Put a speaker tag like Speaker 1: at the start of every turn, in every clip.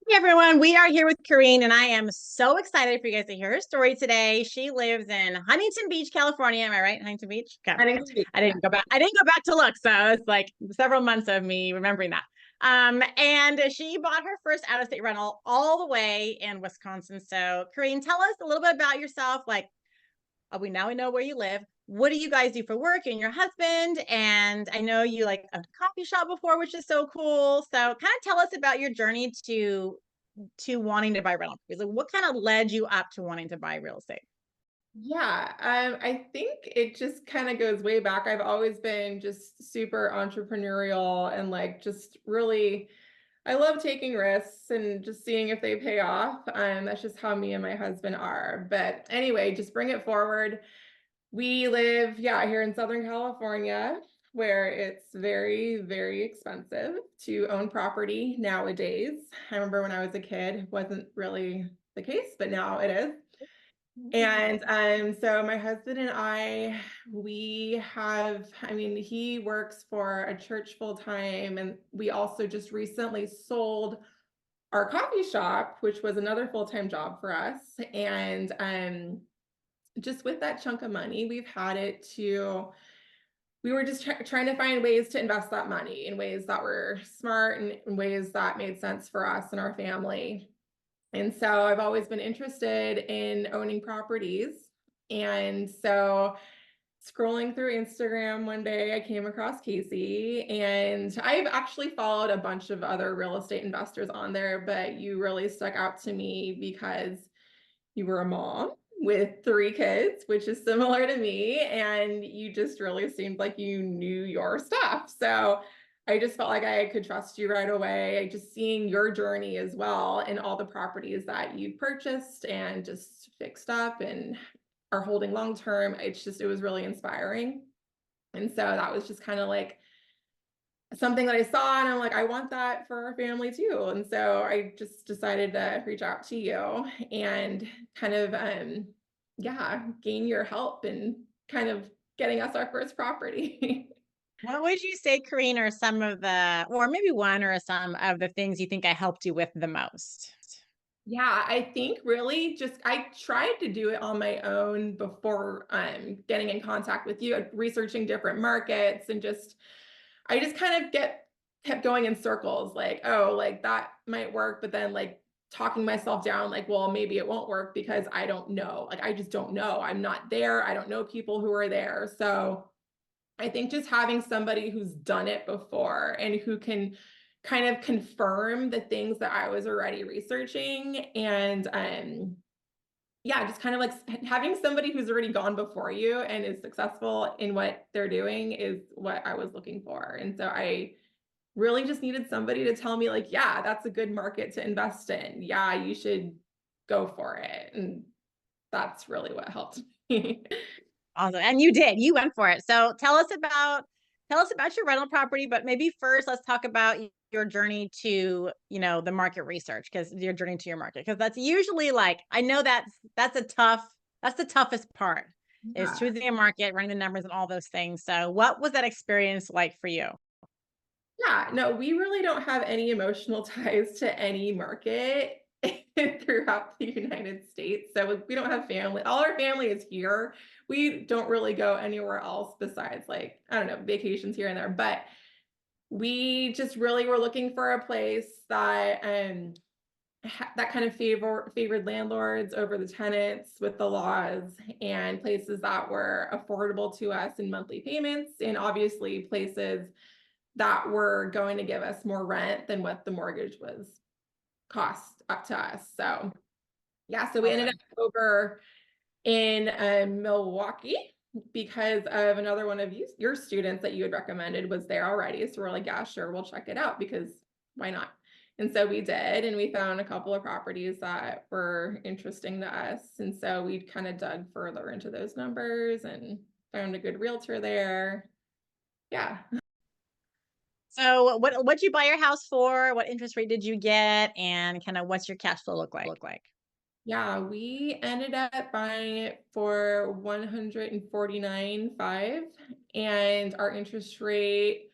Speaker 1: Hey everyone, we are here with Correne, and I am so excited for you guys to hear her story today. She lives in Huntington Beach, California. Am I right? Huntington Beach? Okay. I didn't go back. I didn't go back to look, so it's like several months of me remembering that. And she bought her first out-of-state rental all the way in Wisconsin. So, Correne, tell us a little bit about yourself. Like, we know where you live. What do you guys do for work, you and your husband? And I know you like a coffee shop before, which is so cool. So kind of tell us about your journey to wanting to buy rental properties. Like, what kind of led you up to wanting to buy real estate?
Speaker 2: Yeah, I think it just kind of goes way back. I've always been just super entrepreneurial and like just really, I love taking risks and just seeing if they pay off. That's just how me and my husband are. But anyway, just bring it forward. We live, yeah, here in Southern California, where it's very, very expensive to own property nowadays. I remember when I was a kid, it wasn't really the case, but now it is. And so my husband and we have, I mean, he works for a church full time, and we also just recently sold our coffee shop, which was another full-time job for us. And just with that chunk of money, we were just trying to find ways to invest that money in ways that were smart and in ways that made sense for us and our family. And so I've always been interested in owning properties. And so scrolling through Instagram one day, I came across Casey, and I've actually followed a bunch of other real estate investors on there, but you really stuck out to me because you were a mom with 3 kids, which is similar to me, and you just really seemed like you knew your stuff. So I just felt like I could trust you right away. Just seeing your journey as well and all the properties that you purchased and just fixed up and are holding long term. It was really inspiring. And so that was just kind of like something that I saw, and I'm like, I want that for our family too. And so I just decided to reach out to you and kind of yeah, gain your help and kind of getting us our first property.
Speaker 1: What would you say, Corrine, are some of the, or maybe one or some of the things you think I helped you with the most?
Speaker 2: Yeah, I think really just I tried to do it on my own before getting in contact with you, researching different markets, and just I just kind of kept going in circles, like, oh, like that might work, but then like talking myself down, like, well, maybe it won't work because I don't know. Like, I just don't know. I'm not there. I don't know people who are there. So I think just having somebody who's done it before and who can kind of confirm the things that I was already researching, and yeah, just kind of like having somebody who's already gone before you and is successful in what they're doing is what I was looking for. And so I really just needed somebody to tell me like, yeah, that's a good market to invest in. Yeah, you should go for it. And that's really what helped me.
Speaker 1: Awesome. And you did. You went for it. So tell us about your rental property, but maybe first let's talk about your journey to, the market research, because your journey to your market, because that's usually like, I know that's the toughest part is
Speaker 2: Yeah.
Speaker 1: choosing a market, running the numbers and all those things. So what was that experience like for you?
Speaker 2: Yeah, no, we really don't have any emotional ties to any market throughout the United States. So we don't have family. All our family is here. We don't really go anywhere else besides like, I don't know, vacations here and there. But we just really were looking for a place that that kind of favored landlords over the tenants with the laws, and places that were affordable to us in monthly payments, and obviously places that were going to give us more rent than what the mortgage was cost up to us. So yeah, so we ended up
Speaker 1: Awesome.
Speaker 2: over in Milwaukee because of another one of your students that you had recommended was there already. So we're like, yeah, sure, we'll check it out because why not? And so we did, and we found a couple of properties that were interesting to us. And so we kind of dug further into those numbers and found a good realtor there. Yeah.
Speaker 1: So what'd you buy your house for? What interest rate did you get? And kind of what's your cash flow look like?
Speaker 2: Yeah, we ended up buying it for 149.5, and our interest rate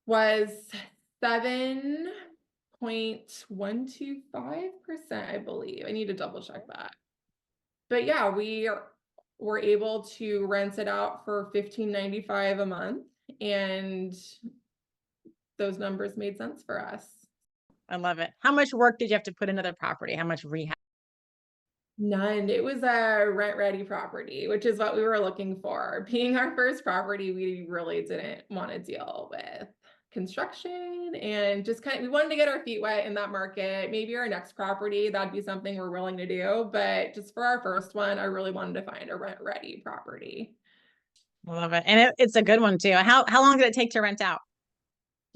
Speaker 2: was 7 0.125%, I believe. I need to double check that. But yeah, we were able to rent it out for $15.95 a month, and those numbers made sense for us.
Speaker 1: I love it. How much work did you have to put into the property? How much rehab?
Speaker 2: None. It was a rent-ready property, which is what we were looking for. Being our first property, we really didn't want to deal with construction, and just we wanted to get our feet wet in that market. Maybe our next property, that'd be something we're willing to do. But just for our first one, I really wanted to find a rent-ready property.
Speaker 1: I love it. And it's a good one too. How long did it take to rent out?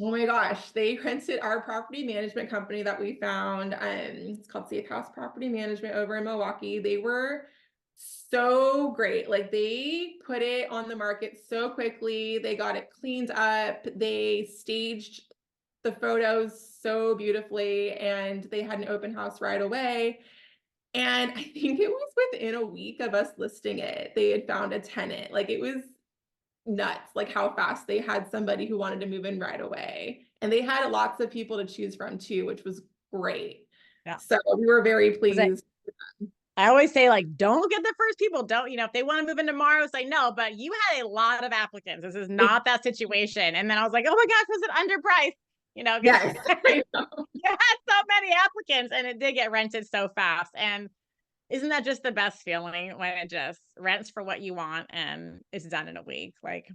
Speaker 2: Oh my gosh, they rented our property management company that we found. It's called Safe House Property Management over in Milwaukee. They were so great. Like, they put it on the market so quickly. They got it cleaned up. They staged the photos so beautifully, and they had an open house right away. And I think it was within a week of us listing it, they had found a tenant. Like, it was nuts, like how fast they had somebody who wanted to move in right away. And they had lots of people to choose from too, which was great.
Speaker 1: Yeah.
Speaker 2: So we were very pleased.
Speaker 1: I always say, like, don't look at the first people. Don't, if they want to move in tomorrow, say no, but you had a lot of applicants. This is not that situation. And then I was like, oh my gosh, was it underpriced?
Speaker 2: Yes, I know.
Speaker 1: You had so many applicants, and it did get rented so fast. And isn't that just the best feeling when it just rents for what you want and it's done in a week? Like,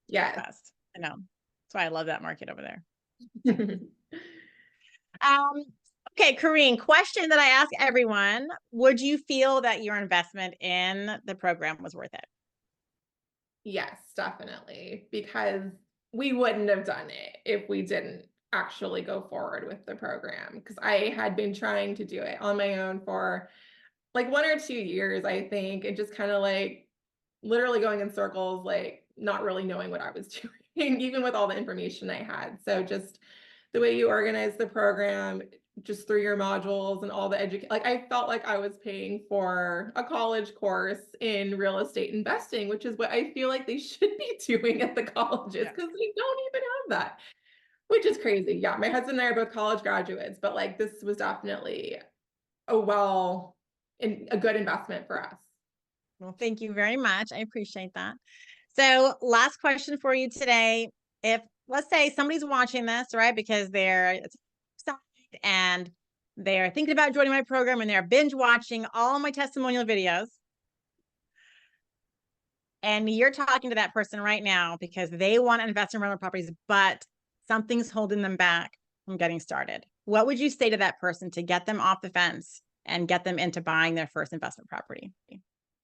Speaker 2: yes.
Speaker 1: best. I know. That's why I love that market over there. Okay, Correne, question that I ask everyone: would you feel that your investment in the program was worth it?
Speaker 2: Yes, definitely, because we wouldn't have done it if we didn't actually go forward with the program. Because I had been trying to do it on my own for like 1 or 2 years, I think, and just kind of like literally going in circles, like not really knowing what I was doing, even with all the information I had. So just the way you organize the program, just through your modules and all the education, like I felt like I was paying for a college course in real estate investing, which is what I feel like they should be doing at the colleges, because they don't even have that, which is crazy. Yeah, my husband and I are both college graduates, but like this was definitely a good investment for us.
Speaker 1: Well, thank you very much. I appreciate that. So last question for you today. If, let's say, somebody's watching this, right, because they're excited and they're thinking about joining my program and they're binge watching all my testimonial videos, and you're talking to that person right now because they want to invest in rental properties, but something's holding them back from getting started, what would you say to that person to get them off the fence and get them into buying their first investment property?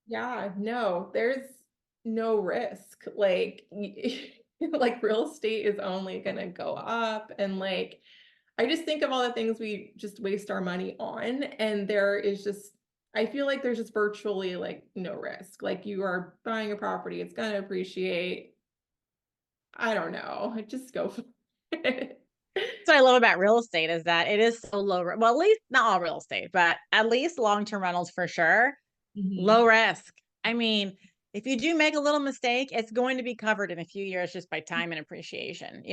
Speaker 2: Yeah, no, there's no risk. Like, like real estate is only going to go up. And like, I just think of all the things we just waste our money on. And there is just, I feel like there's just virtually like no risk. Like, you are buying a property, it's going to appreciate. I don't know. Just go for it.
Speaker 1: What I love about real estate is that it is so low. Well, at least not all real estate, but at least long-term rentals for sure. Low risk. I mean, if you do make a little mistake, it's going to be covered in a few years just by time and appreciation.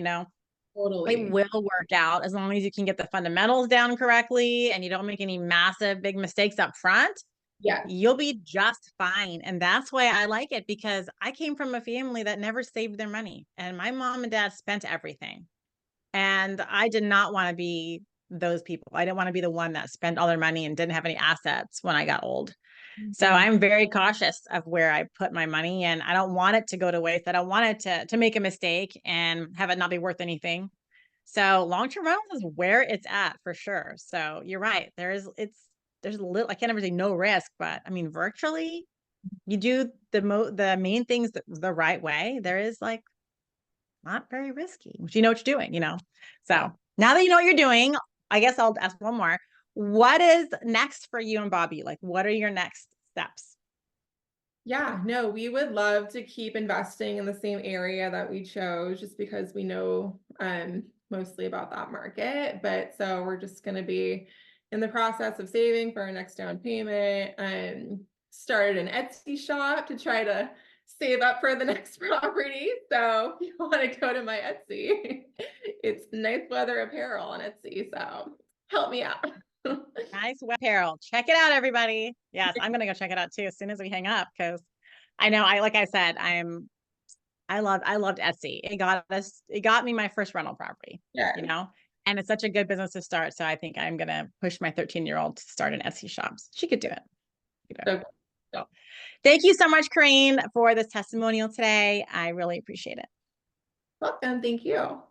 Speaker 2: Totally.
Speaker 1: It will work out as long as you can get the fundamentals down correctly and you don't make any massive big mistakes up front.
Speaker 2: Yeah,
Speaker 1: you'll be just fine. And that's why I like it, because I came from a family that never saved their money, and my mom and dad spent everything. And I did not want to be those people. I didn't want to be the one that spent all their money and didn't have any assets when I got old. So I'm very cautious of where I put my money, and I don't want it to go to waste. I don't want it to make a mistake and have it not be worth anything. So long-term rentals is where it's at for sure. So you're right. There's a little, I can't ever say no risk, but I mean, virtually you do the main things the right way. There is like not very risky, which you know what you're doing, So now that you know what you're doing, I guess I'll ask one more. What is next for you and Bobby? Like, what are your next steps?
Speaker 2: Yeah, no, we would love to keep investing in the same area that we chose, just because we know mostly about that market. But so we're just going to be in the process of saving for our next down payment, and started an Etsy shop to try to save up for the next property. So if you want to go to my Etsy, it's nice weather apparel on Etsy. So help me out.
Speaker 1: Nice web apparel. Check it out, everybody. Yes, I'm gonna go check it out too as soon as we hang up, because I know like I said, I loved Etsy. It got me my first rental property.
Speaker 2: Yeah.
Speaker 1: You know, and it's such a good business to start. So I think I'm gonna push my 13-year-old to start an Etsy shop. She could do it. So thank you so much, Correne, for this testimonial today. I really appreciate it.
Speaker 2: Welcome. Thank you.